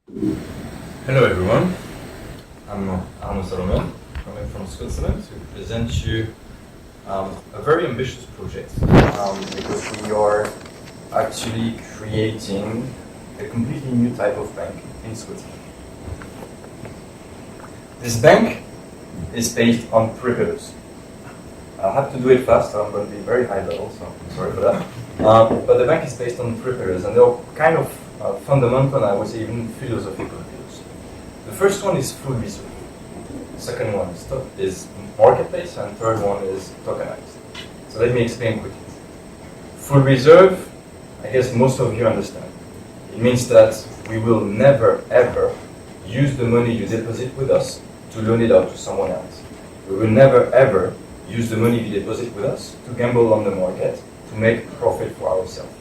Hello everyone, I'm Arnaud Salomon, coming from Switzerland to present you a very ambitious project because we are actually creating a completely new type of bank in Switzerland. This bank is based on three pillars. I'll have to do it fast, so I'm going to be very high level, so I'm sorry for that. But the bank is based on three pillars, and they're kind of fundamental, and I would say even philosophical pillars. The first one is full reserve. The second one is marketplace, and third one is tokenized. So let me explain quickly. Full reserve, I guess most of you understand. It means that we will never ever use the money you deposit with us to loan it out to someone else. We will never ever use the money you deposit with us to gamble on the market to make profit for ourselves.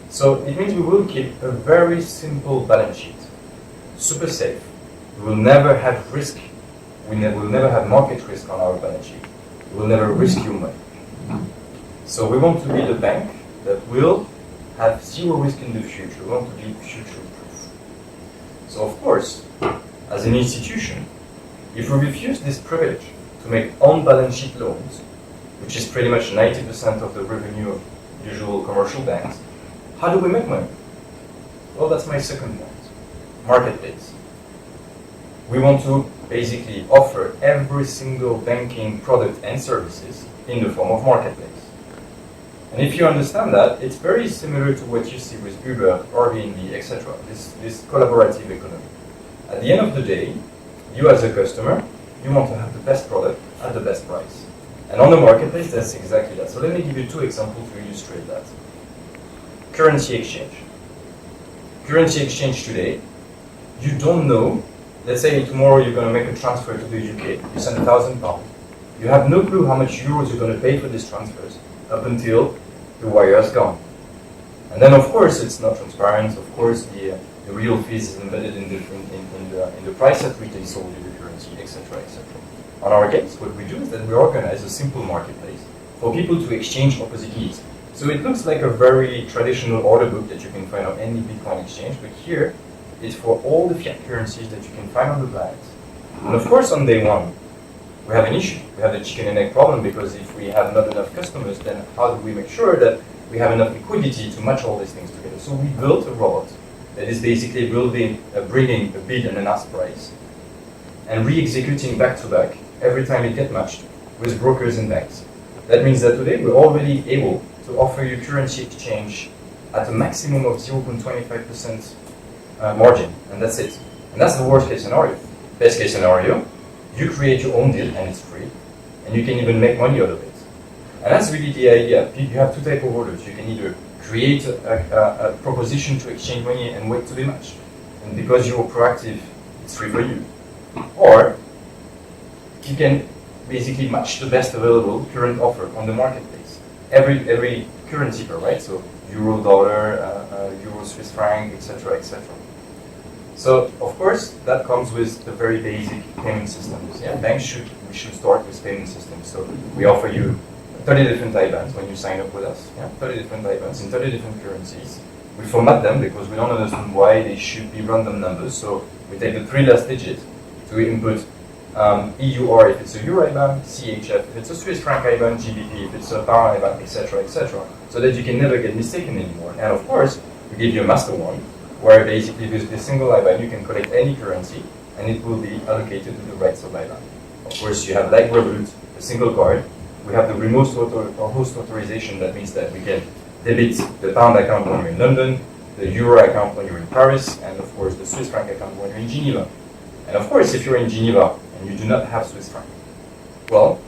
So it means we will keep a very simple balance sheet, super safe. We will never have risk. We will never have market risk on our balance sheet. We will never risk your money. So we want to be the bank that will have zero risk in the future. We want to be future-proof. So of course, as an institution, if we refuse this privilege to make on-balance sheet loans, which is pretty much 90% of the revenue of usual commercial banks, how do we make money? Well, that's my second point. Marketplace. We want to basically offer every single banking product and services in the form of marketplace. And if you understand that, it's very similar to what you see with Uber, Airbnb, etc. This collaborative economy. At the end of the day, you as a customer, you want to have the best product at the best price. And on the marketplace, that's exactly that. So let me give you two examples to illustrate that. Currency exchange. Currency exchange today, you don't know, let's say tomorrow you're going to make a transfer to the UK, you send £1,000, you have no clue how much euros you're going to pay for these transfers up until the wire is gone. And then of course it's not transparent, of course the real fees is embedded in the price at which they sold you the currency, etc., etc. On our case, what we do is that we organize a simple marketplace for people to exchange opposite needs. So it looks like a very traditional order book that you can find on any Bitcoin exchange, but here it's for all the fiat currencies that you can find on the planet. And of course on day one, we have an issue. We have the chicken and egg problem, because if we have not enough customers, then how do we make sure that we have enough liquidity to match all these things together? So we built a robot that is basically bringing a bid and an ask price and re-executing back-to-back every time it gets matched with brokers and banks. That means that today we're already able to offer you currency exchange at a maximum of 0.25% margin, and that's it. And that's the worst case scenario. Best case scenario, you create your own deal and it's free, and you can even make money out of it. And that's really the idea. You have two types of orders. You can either create a proposition to exchange money and wait to be matched, and because you're proactive, it's free for you. Or you can basically match the best available current offer on the marketplace. Every currency pair, right? So euro, dollar, euro, Swiss franc, etc., etc. So of course that comes with the very basic payment systems. Yeah, we should start with payment systems. So we offer you 30 different IBANs when you sign up with us. Yeah, 30 different IBANs in 30 different currencies. We format them because we don't understand why they should be random numbers. So we take the three last digits to input EUR if it's a Euro IBAN, CHF if it's a Swiss franc IBAN, GBP if it's a pound IBAN, etc., etc., so that you can never get mistaken anymore. And of course, we give you a master one, where basically with this single IBAN you can collect any currency and it will be allocated to the right sub IBAN. Of course, you have like Revolut, a single card. We have the remote host authorization. That means that we can debit the pound account when you're in London, the Euro account when you're in Paris, and of course the Swiss franc account when you're in Geneva. And of course, if you're in Geneva and you do not have Swiss franc, well,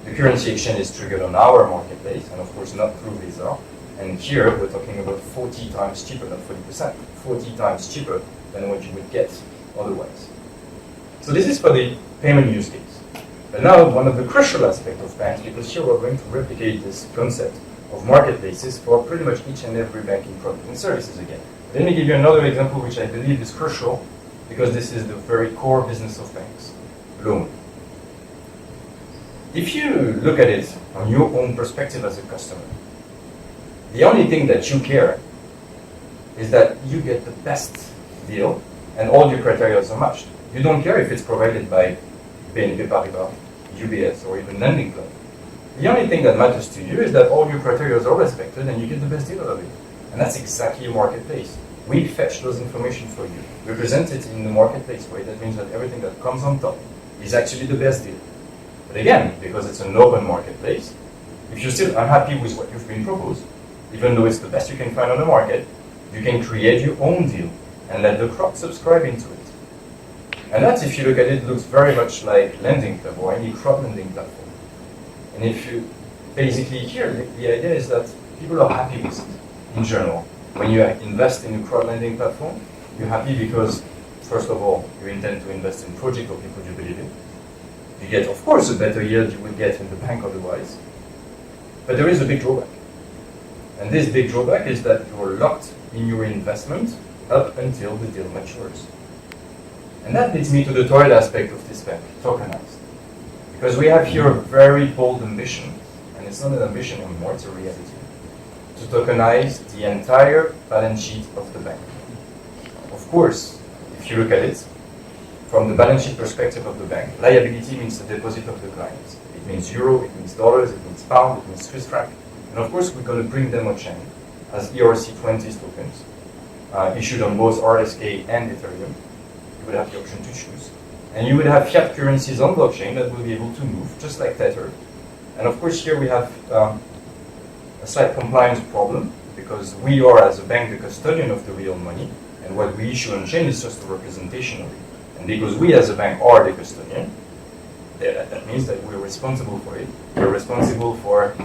the currency exchange is triggered on our marketplace, and of course not through Visa. And here we're talking about 40 times cheaper, not 40%, 40 times cheaper than what you would get otherwise. So this is for the payment use case. But now one of the crucial aspects of banks, because here we're going to replicate this concept of marketplaces for pretty much each and every banking product and services again. Let me give you another example which I believe is crucial, because this is the very core business of banks, loan. If you look at it on your own perspective as a customer, the only thing that you care is that you get the best deal and all your criteria are matched. You don't care if it's provided by BNP Paribas, UBS, or even Lending Club. The only thing that matters to you is that all your criteria are respected and you get the best deal out of it. And that's exactly a marketplace. We fetch those information for you. We present it in the marketplace way. That means that everything that comes on top is actually the best deal. But again, because it's an open marketplace, if you're still unhappy with what you've been proposed, even though it's the best you can find on the market, you can create your own deal and let the crowd subscribe into it. And that, if you look at it, looks very much like Lending Club or any crowd lending platform. And if you basically here, the idea is that people are happy with it in general. When you invest in a crowd lending platform, you're happy because, first of all, you intend to invest in project or people you believe in. You get, of course, a better yield you would get in the bank otherwise. But there is a big drawback. And this big drawback is that you're locked in your investment up until the deal matures. And that leads me to the third aspect of this bank, tokenized. Because we have here a very bold ambition, and it's not an ambition anymore, it's a reality, to tokenize the entire balance sheet of the bank. Of course, if you look at it, from the balance sheet perspective of the bank, liability means the deposit of the clients. It means euro, it means dollars, it means pound, it means Swiss franc. And of course, we're going to bring them on chain as ERC20 tokens, issued on both RSK and Ethereum. You would have the option to choose. And you would have fiat currencies on blockchain that will be able to move, just like Tether. And of course, here we have a slight compliance problem, because we are, as a bank, the custodian of the real money, and what we issue on chain is just a representation of it. And because we, as a bank, are the custodian, that means that we're responsible for it. We're responsible for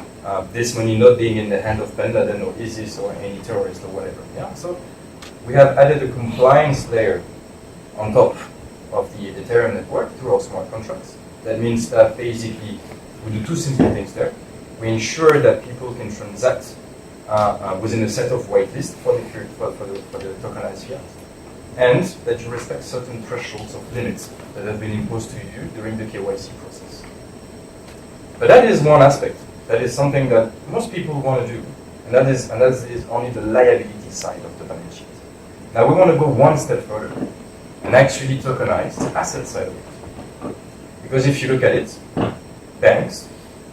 this money not being in the hand of Ben Laden or ISIS or any terrorist or whatever. Yeah? So we have added a compliance layer on top of the Ethereum network through our smart contracts. That means that basically we do two simple things there. We ensure that people can transact within a set of whitelists for the tokenized fiat, and that you respect certain thresholds of limits that have been imposed to you during the KYC process. But that is one aspect. That is something that most people want to do, and that is only the liability side of the balance sheet. Now we want to go one step further and actually tokenize the asset side of it. Because if you look at it,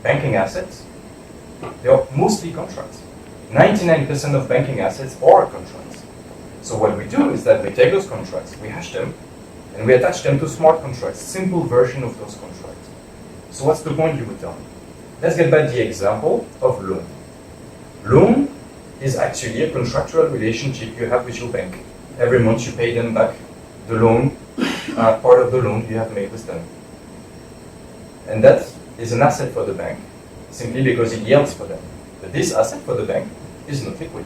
banking assets, they are mostly contracts. 99% of banking assets are contracts. So what we do is that we take those contracts, we hash them, and we attach them to smart contracts, simple version of those contracts. So what's the point, you would tell me? Let's get back to the example of loan. Loan is actually a contractual relationship you have with your bank. Every month you pay them back the loan, part of the loan you have made with them. And that is an asset for the bank, simply because it yields for them. But this asset for the bank is not liquid.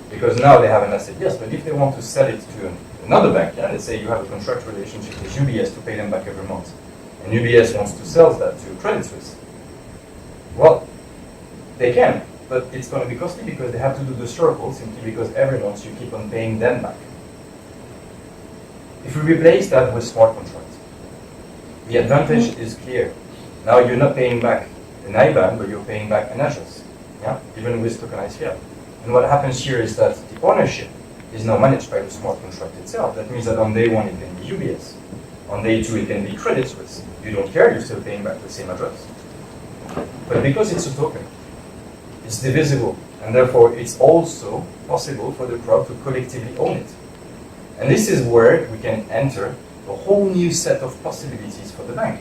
Because now they have an asset, yes, but if they want to sell it to another bank, yeah, let's say you have a contractual relationship with UBS to pay them back every month, and UBS wants to sell that to Credit Suisse, well, they can, but it's going to be costly because they have to do the circle simply because every month you keep on paying them back. If we replace that with smart contracts, the advantage is clear. Now you're not paying back an IBAN, but you're paying back an address, yeah? Even with tokenized fiat. And what happens here is that the ownership is now managed by the smart contract itself. That means that on day one it can be UBS. On day two it can be Credit Suisse. You don't care, you're still paying back the same address. But because it's a token, it's divisible, and therefore it's also possible for the crowd to collectively own it. And this is where we can enter a whole new set of possibilities for the bank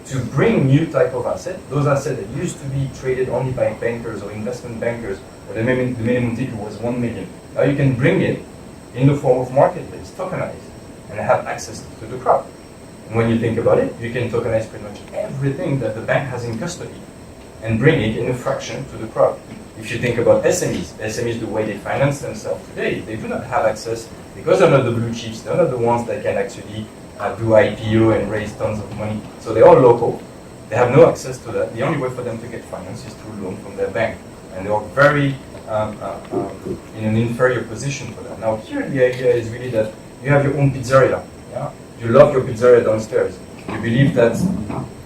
to bring new type of asset, those assets that used to be traded only by bankers or investment bankers, where the minimum ticket was 1 million. Now you can bring it in the form of marketplace, tokenized, and have access to the crowd. And when you think about it, you can tokenize pretty much everything that the bank has in custody and bring it in a fraction to the crowd. If you think about SMEs, the way they finance themselves today, they do not have access because they're not the blue chips, they're not the ones that can actually do IPO and raise tons of money. So they are local, they have no access to that. The only way for them to get finance is through loan from their bank. And they are very in an inferior position for that. Now here the idea is really that you have your own pizzeria. Yeah? You love your pizzeria downstairs. You believe that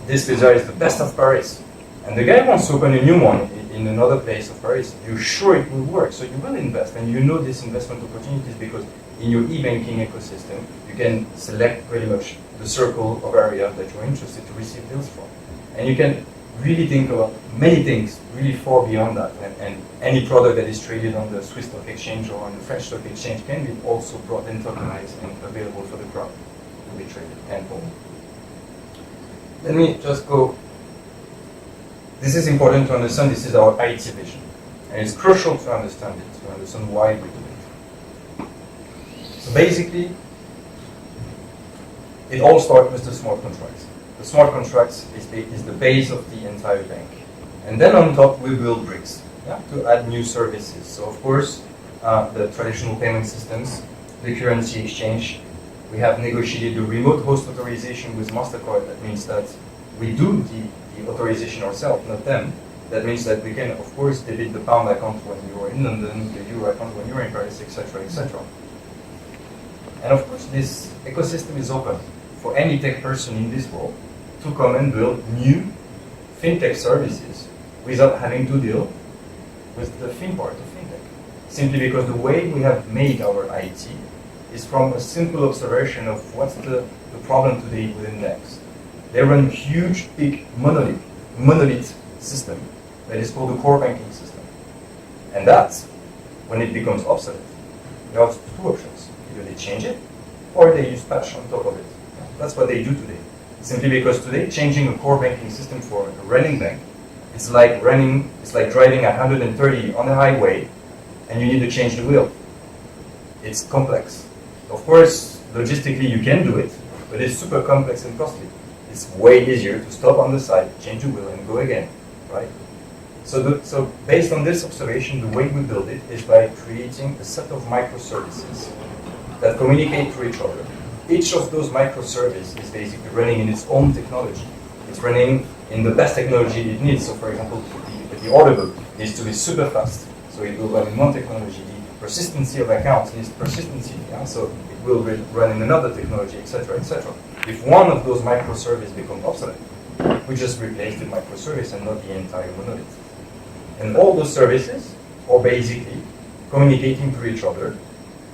this pizzeria is the best of Paris. And the guy wants to open a new one in another place of Paris, you're sure it will work. So you will invest, and you know these investment opportunities because in your e-banking ecosystem, you can select pretty much the circle of area that you're interested to receive deals from. And you can really think about many things really far beyond that. And any product that is traded on the Swiss Stock Exchange or on the French Stock Exchange can be also brought and tokenized and available for the crowd to be traded and owned. Let me just go. This is important to understand. This is our IT vision. And it's crucial to understand it, to understand why we do it. So basically, it all starts with the smart contracts. The smart contracts is the base of the entire bank. And then on top, we build bricks to add new services. So of course, the traditional payment systems, the currency exchange, we have negotiated the remote host authorization with MasterCard. That means that we do the authorization ourselves, not them. That means that we can, of course, debit the pound account when you're in London, the euro account when you're in Paris, etc., etc. And of course, this ecosystem is open for any tech person in this world to come and build new fintech services without having to deal with the fin part of fintech. Simply because the way we have made our IT is from a simple observation of what's the problem today within banks. They run a huge, big monolith system that is called the core banking system. And that's when it becomes obsolete. You have two options. Either they change it, or they use patch on top of it. That's what they do today. Simply because today, changing a core banking system for a running bank, it's like driving 130 on a highway, and you need to change the wheel. It's complex. Of course, logistically you can do it, but it's super complex and costly. It's way easier to stop on the side, change the wheel, and go again, right? So based on this observation, the way we build it is by creating a set of microservices that communicate to each other. Each of those microservices is basically running in its own technology. It's running in the best technology it needs. So for example, the order book needs to be super fast. So it will run in one technology. The persistency of accounts needs persistency. So it will run in another technology, etc., etc. If one of those microservices becomes obsolete, we just replace the microservice and not the entire monolith. And all those services are basically communicating to each other.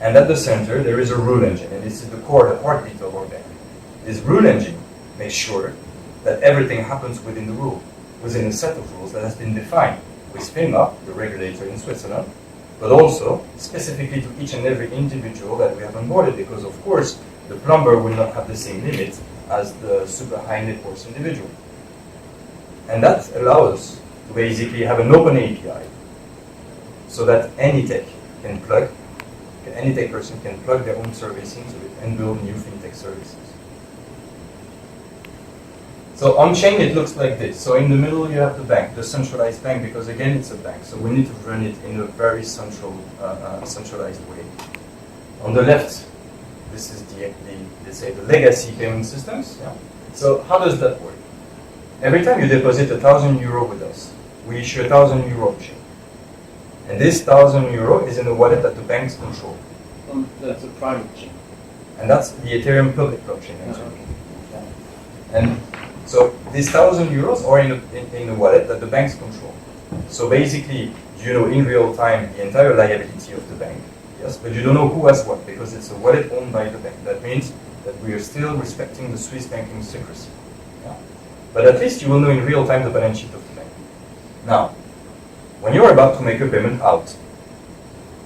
And at the center, there is a rule engine, and this is the core, the heartbeat of our bank. This rule engine makes sure that everything happens within the rule, within a set of rules that has been defined with FINMA, the regulator in Switzerland, but also specifically to each and every individual that we have onboarded, because of course, the plumber will not have the same limit as the super high net worth individual. And that allows us to basically have an open API so that any tech can plug. Any tech person can plug their own service into it and build new fintech services. So on-chain, it looks like this. So in the middle, you have the bank, the centralized bank, because again, it's a bank. So we need to run it in a very centralized way. On the left, this is let's say, the legacy payment systems. Yeah. So how does that work? Every time you deposit €1,000 with us, we issue €1,000 chain. And this €1,000 is in a wallet that the banks control. That's a private chain. And that's the Ethereum public blockchain, actually. And so these €1,000 are in a wallet that the banks control. So basically, you know in real time the entire liability of the bank, yes, but you don't know who has what because it's a wallet owned by the bank. That means that we are still respecting the Swiss banking secrecy. Yeah? But at least you will know in real time the balance sheet of the bank. Now, when you're about to make a payment out,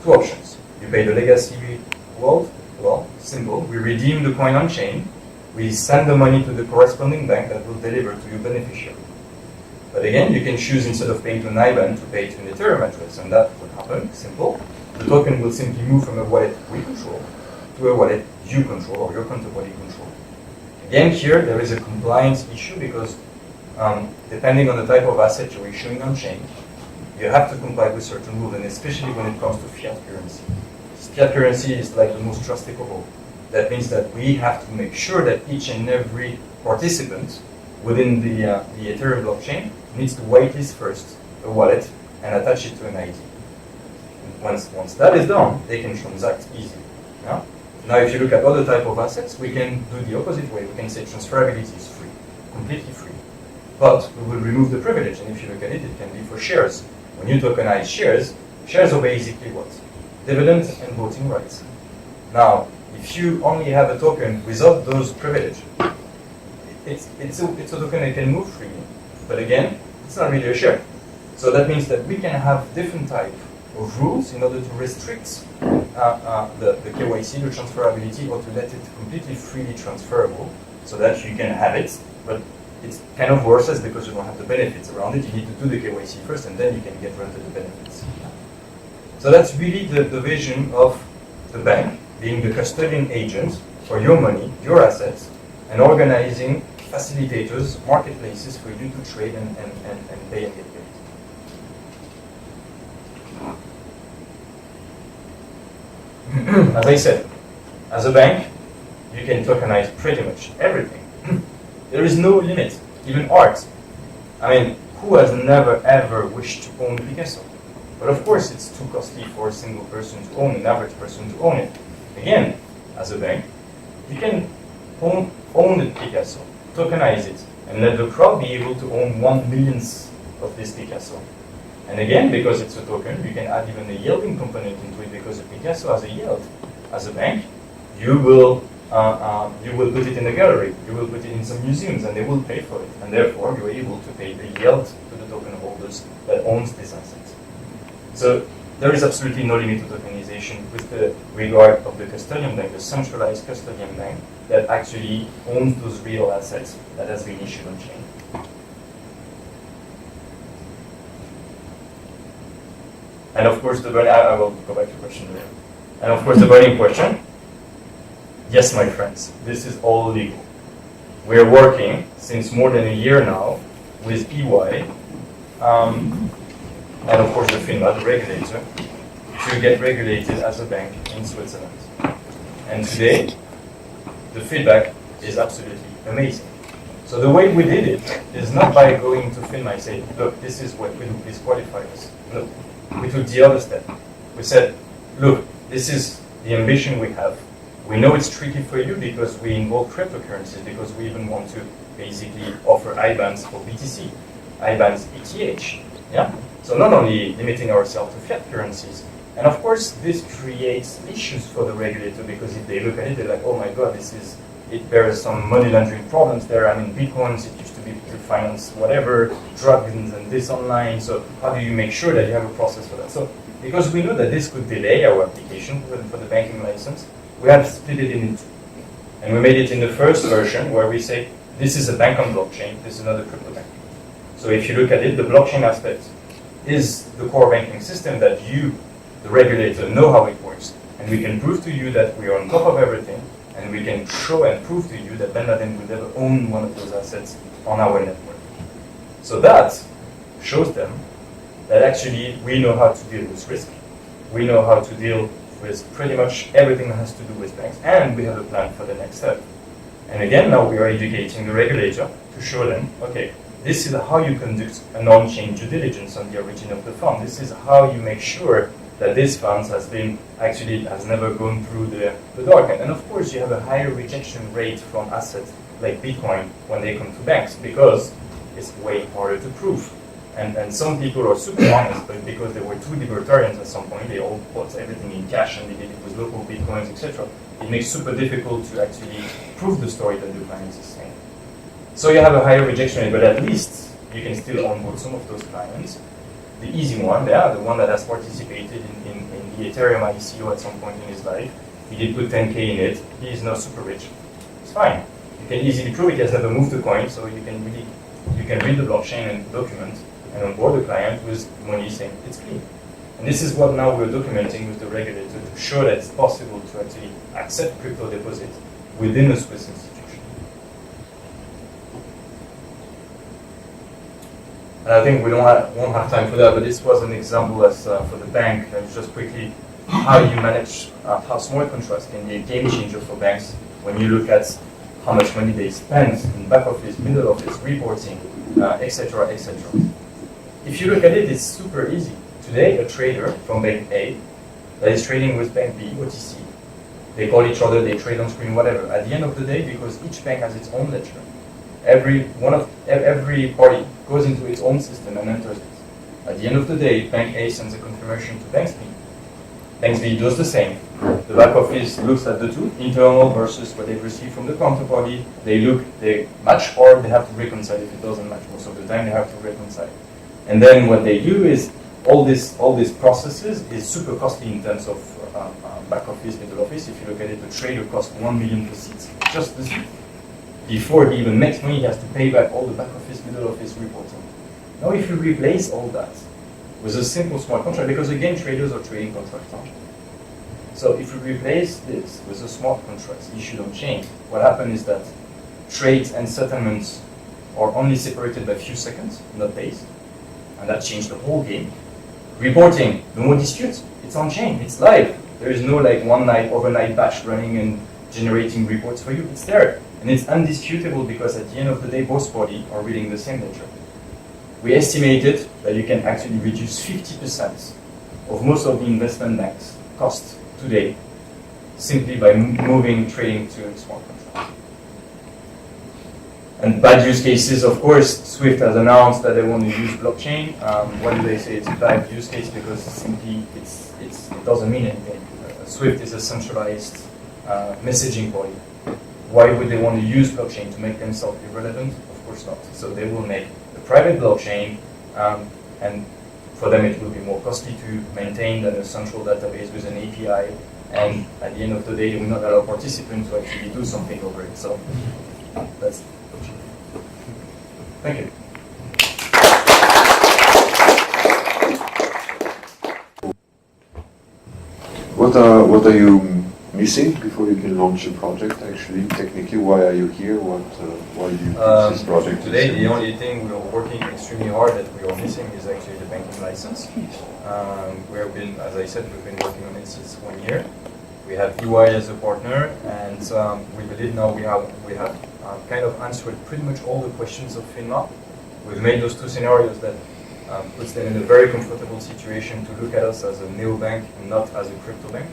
two options. You pay the legacy world, well, simple. We redeem the coin on chain. We send the money to the corresponding bank that will deliver to your beneficiary. But again, you can choose instead of paying to an IBAN to pay to an Ethereum address, and that would happen, simple. The token will simply move from a wallet we control to a wallet you control or your counterparty control. Again, here there is a compliance issue because depending on the type of asset you're issuing on chain, you have to comply with certain rules, and especially when it comes to fiat currency. Fiat currency is like the most trusted of all. That means that we have to make sure that each and every participant within the Ethereum blockchain needs to whitelist first a wallet and attach it to an ID. And once that is done, they can transact easily. Yeah? Now, if you look at other type of assets, we can do the opposite way. We can say transferability is free, completely free. But we will remove the privilege, and if you look at it, it can be for shares. When you tokenize shares, shares are basically what? Dividends and voting rights. Now, if you only have a token without those privileges, it's a token that can move freely. But again, it's not really a share. So that means that we can have different type of rules in order to restrict the KYC, the transferability, or to let it completely freely transferable so that you can have it, but it's kind of worthless because you don't have the benefits around it. You need to do the KYC first and then you can get rented the benefits. So that's really the vision of the bank, being the custodian agent for your money, your assets, and organizing facilitators, marketplaces for you to trade and pay and get paid. As I said, as a bank, you can tokenize pretty much everything. There is no limit, even art. I mean, who has never ever wished to own Picasso? But of course, it's too costly for a single person to own, an average person to own it. Again, as a bank, you can own the Picasso, tokenize it, and let the crowd be able to own 1/1,000,000th of this Picasso. And again, because it's a token, you can add even a yielding component into it because a Picasso has a yield. As a bank, you will put it in a gallery, you will put it in some museums, and they will pay for it. And therefore, you're able to pay the yield to the token holders that owns this asset. So there is absolutely no limit to tokenization with the regard of the custodian bank, the centralized custodian bank that actually owns those real assets that has been issued on chain. And of course, I will go back to the question later. And of course, the burning question, yes, my friends, this is all legal. We're working since more than a year now with EY, and of course the FINMA, the regulator, to get regulated as a bank in Switzerland. And today, the feedback is absolutely amazing. So the way we did it is not by going to FINMA and say, look, this is what we do, please qualify us. Look, we took the other step. We said, look, this is the ambition we have. We know it's tricky for you because we involve cryptocurrencies, because we even want to basically offer IBANs for BTC, IBANs ETH. Yeah? So not only limiting ourselves to fiat currencies, and of course this creates issues for the regulator because if they look at it, they're like, oh my god, it bears some money laundering problems there. I mean, Bitcoins, it used to be to finance whatever, drugs and this online, so how do you make sure that you have a process for that? So because we know that this could delay our application for the banking license, we have split it into two. And we made it in the first version where we say, this is a bank on blockchain, this is not a crypto bank. So if you look at it, the blockchain aspect is the core banking system that you, the regulator, know how it works. And we can prove to you that we are on top of everything, and we can show and prove to you that Ben Laden will never own one of those assets on our network. So that shows them that actually we know how to deal with risk, we know how to deal with pretty much everything that has to do with banks, and we have a plan for the next step. And again, now we are educating the regulator to show them, okay, this is how you conduct an on-chain due diligence on the origin of the fund. This is how you make sure that this fund has never gone through the dark end. And of course, you have a higher rejection rate from assets like Bitcoin when they come to banks because it's way harder to prove. And some people are super honest, but because they were too libertarians at some point, they all bought everything in cash and they did it with local Bitcoins, etc. It makes super difficult to actually prove the story that the client is saying. So you have a higher rejection rate, but at least you can still onboard some of those clients. The easy one, the one that has participated in the Ethereum ICO at some point in his life, he did put 10K in it, he is now super rich. It's fine. You can easily prove it, he has never moved a coin, so you can read the blockchain and document and onboard the client with money saying it's clean. And this is what now we're documenting with the regulator to show that it's possible to actually accept crypto deposit within a Swiss institution. And I think we won't have time for that, but this was an example as for the bank, just quickly how you manage how smart contracts can be a game changer for banks when you look at how much money they spend in back office, middle office, reporting, etc., etc. If you look at it, it's super easy. Today, a trader from Bank A that is trading with Bank B, OTC, they call each other, they trade on screen, whatever. At the end of the day, because each bank has its own ledger, every party goes into its own system and enters it. At the end of the day, Bank A sends a confirmation to Bank B. Bank B does the same. The back office looks at the two, internal versus what they've received from the counterparty. They match, or they have to reconcile. If it doesn't match, most of the time they have to reconcile. And then what they do is all these processes is super costly in terms of back office, middle office. If you look at it, the trader costs 1 million per seat. Just the seat. Before he even makes money, he has to pay back all the back office, middle office reporting. Now, if you replace all that with a simple smart contract, because again, traders are trading contracts. Huh? So if you replace this with a smart contract issued on chain, what happens is that trades and settlements are only separated by a few seconds, not days, and that changed the whole game. Reporting, no more disputes. It's on chain. It's live. There is no like one night, overnight batch running and generating reports for you. It's there, and it's undisputable because at the end of the day, both parties are reading the same ledger. We estimated that you can actually reduce 50% of most of the investment banks' costs today simply by moving trading to a smart contract. And bad use cases, of course, Swift has announced that they want to use blockchain. Why do they say it's a bad use case? Because simply it doesn't mean anything. Swift is a centralized messaging body. Why would they want to use blockchain to make themselves irrelevant? Of course not. So they will make a private blockchain, and for them it will be more costly to maintain than a central database with an API. And at the end of the day, they will not allow participants to actually do something over it. So that's. Thank you. What are you missing before you can launch a project? Actually, technically, why are you here? Why do you pitch this project? Today, the only thing we are working extremely hard that we are missing is actually the banking license. We have been, as I said, we've been working on it since 1 year. We have EY as a partner, and we believe now we have kind of answered pretty much all the questions of FINMA. We've made those two scenarios that puts them in a very comfortable situation to look at us as a neobank and not as a crypto bank.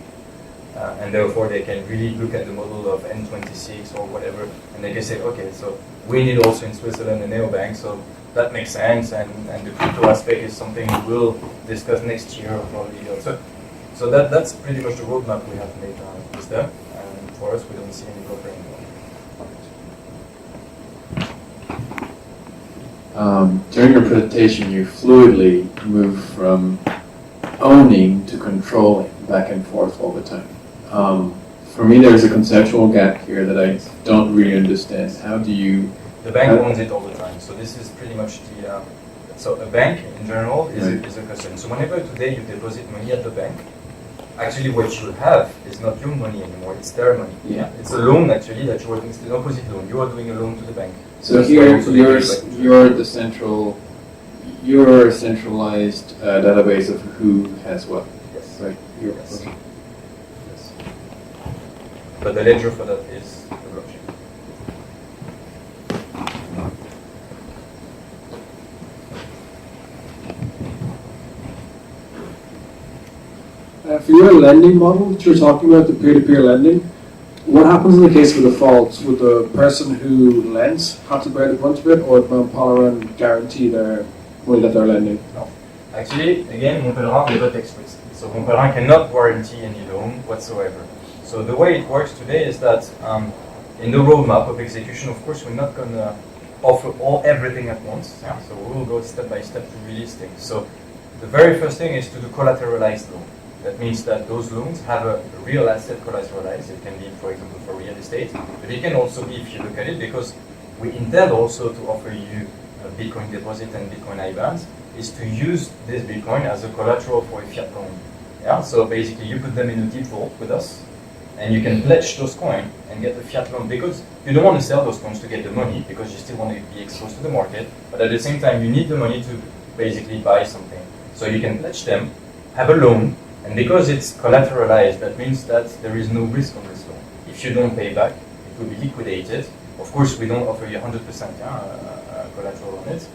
And therefore, they can really look at the model of N26 or whatever, and they can say, okay, so we need also in Switzerland a neobank, so that makes sense, and the crypto aspect is something we will discuss next year or probably. So that's pretty much the roadmap we have made with them, and for us, we don't see any blocker anymore. During your presentation, you fluidly move from owning to controlling back and forth all the time. For me, there's a conceptual gap here that I don't really understand. How do you... The bank owns it all the time. So this is pretty much the... so a bank, in general, is a custodian. So whenever today you deposit money at the bank, actually what you have is not your money anymore, it's their money. Yeah. It's a loan, actually, that you are doing. It's the opposite loan. You are doing a loan to the bank. So here, you're the central... You're a centralized database of who has what. Yes. Right. Yes. Okay. Yes. But the ledger for that is the blockchain. For your lending model that you're talking about, the peer-to-peer lending, what happens in the case of defaults? Would the person who lends have to bear the brunt of it, or would Mt Pelerin guarantee their money that they're lending? No. Actually, again, Mt Pelerin never takes risk. So Mt Pelerin cannot guarantee any loan whatsoever. So the way it works today is that in the roadmap of execution, of course, we're not going to offer everything at once. Yeah? So we will go step by step to release things. So the very first thing is to do collateralized loan. That means that those loans have a real asset collateralized. It can be, for example, for real estate, but it can also be, if you look at it, because we intend also to offer you a Bitcoin deposit and Bitcoin IBANs, is to use this Bitcoin as a collateral for a fiat loan. Yeah. So basically, you put them in a deep vault with us, and you can pledge those coins and get the fiat loan, because you don't want to sell those coins to get the money, because you still want to be exposed to the market, but at the same time, you need the money to basically buy something. So you can pledge them, have a loan. And because it's collateralized, that means that there is no risk on this loan. If you don't pay back, it will be liquidated. Of course, we don't offer you 100% collateral on it.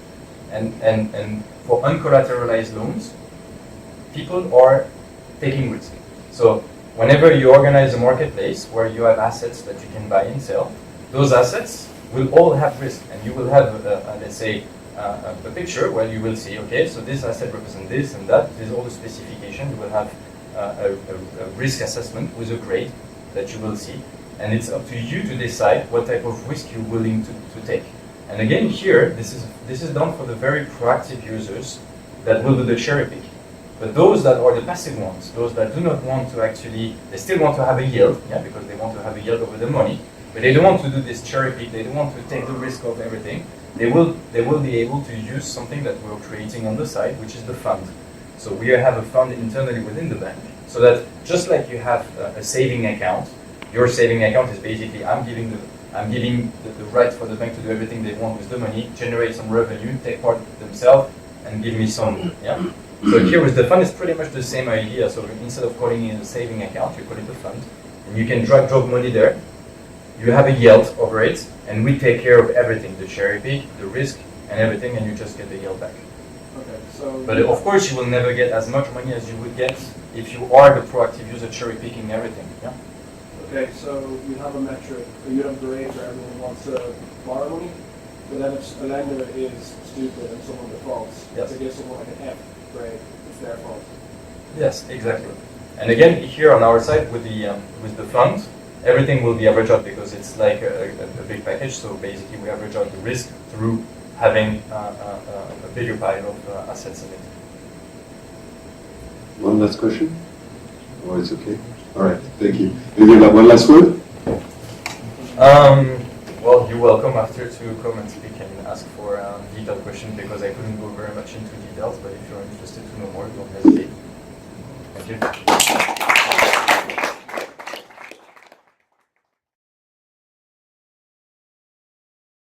And for uncollateralized loans, people are taking risk. So whenever you organize a marketplace where you have assets that you can buy and sell, those assets will all have risk. And you will have, let's say, a picture where you will see, okay, so this asset represents this and that. There's all the specification. You will have a risk assessment with a grade that you will see. And it's up to you to decide what type of risk you're willing to take. And again, here, this is done for the very proactive users that will do the cherry pick. But those that are the passive ones, those that do not want to actually, they still want to have a yield, yeah, because they want to have a yield over the money, but they don't want to do this cherry pick, they don't want to take the risk of everything. They will be able to use something that we're creating on the side, which is the fund. So we have a fund internally within the bank, so that just like you have a saving account, your saving account is basically I'm giving the right for the bank to do everything they want with the money, generate some revenue, take part themselves, and give me some. Yeah. So here with the fund, it's pretty much the same idea. So instead of calling it a saving account, you call it a fund, and you can drag drop money there. You have a yield over it, and we take care of everything: the cherry pick, the risk, and everything, and you just get the yield back. Okay, so. But of course, you will never get as much money as you would get if you are the proactive user cherry picking everything. Yeah. Okay, so you have a metric, or you have a grade where everyone wants to borrow money, but then if a lender is stupid and someone defaults, yes, they give someone like an F grade, it's their fault. Yes, exactly. And again, here on our side with the fund, everything will be averaged out because it's like a big package. So basically, we average out the risk through having a bigger pile of assets in it. One last question? Oh, it's okay. All right, thank you. Maybe you got one last word? Well, you're welcome after to come and speak and ask for a detailed question because I couldn't go very much into details, but if you're interested to know more, don't hesitate. Thank you.